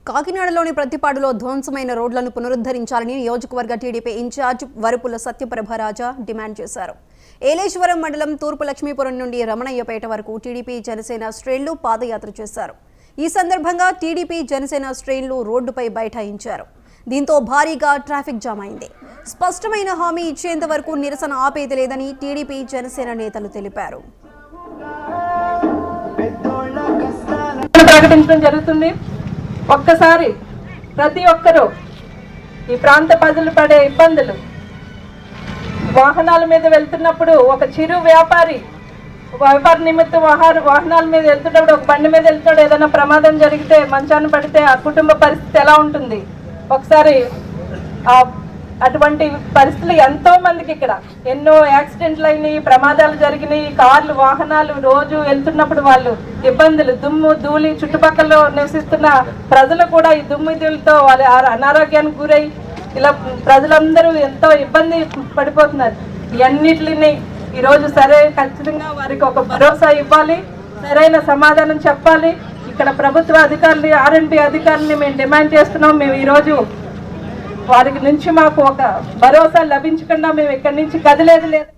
కాకినాడలోని ప్రతిపాడులో ధ్వంసమైన రోడ్లను పునరుద్ధరించాలని నియోజకవర్గ TDP incharge Varupula సత్యప్రభరాజా demand చేశారు. ఏలేశ్వరం మండలం తూర్పు లక్ష్మీపురం నుండి రమణయ్యపేట వరకు టీడీపీ జనసేన శ్రేణులు పాదయాత్ర చేశారు. ఈ సందర్భంగా టీడీపీ జనసేన శ్రేణులు రోడ్డుపై బైఠాయించారు. దీంతో భారీగా ట్రాఫిక్ జామ్ అయింది. స్పష్టమైన హామీ ఇచ్చేంత వరకు నిరసన ఆపేది లేదని టీడీపీ జనసేన నేతలు తెలిపారు. ప్రకటించడం జరుగుతుంది. ఒక్కసారి ప్రతి ఒక్కరూ ఈ ప్రాంత ప్రజలు పడే ఇబ్బందులు, వాహనాల మీద వెళ్తున్నప్పుడు ఒక చిరు వ్యాపారి నిమిత్తం వాహనాల మీద వెళ్తున్నప్పుడు ఒక బండి మీద వెళ్తాడు, ఏదైనా ప్రమాదం జరిగితే మంచాన్ని పడితే ఆ కుటుంబ పరిస్థితి ఎలా ఉంటుంది ఒకసారి. అటువంటి పరిస్థితులు ఎంతో మందికి ఇక్కడ ఎన్నో యాక్సిడెంట్లు అయినాయి, ప్రమాదాలు జరిగినాయి. కార్లు వాహనాలు రోజు వెళ్తున్నప్పుడు వాళ్ళు ఇబ్బందులు, దుమ్ము ధూళి, చుట్టుపక్కల నివసిస్తున్న ప్రజలు కూడా ఈ దుమ్ము ధూళితో వాళ్ళు అనారోగ్యానికి గురై ఇలా ప్రజలందరూ ఎంతో ఇబ్బంది పడిపోతున్నారు. ఇవన్నిటిని ఈరోజు ఖచ్చితంగా వారికి ఒక భరోసా ఇవ్వాలి, సరైన సమాధానం చెప్పాలి. ఇక్కడ ప్రభుత్వ అధికారులు, ఆర్ఎండ్బి అధికారులని మేము డిమాండ్ చేస్తున్నాం. మేము ఈరోజు వారికి నుంచి మాకు ఒక భరోసా లభించకుండా మేము ఇక్కడి నుంచి కదిలేదు లేదు.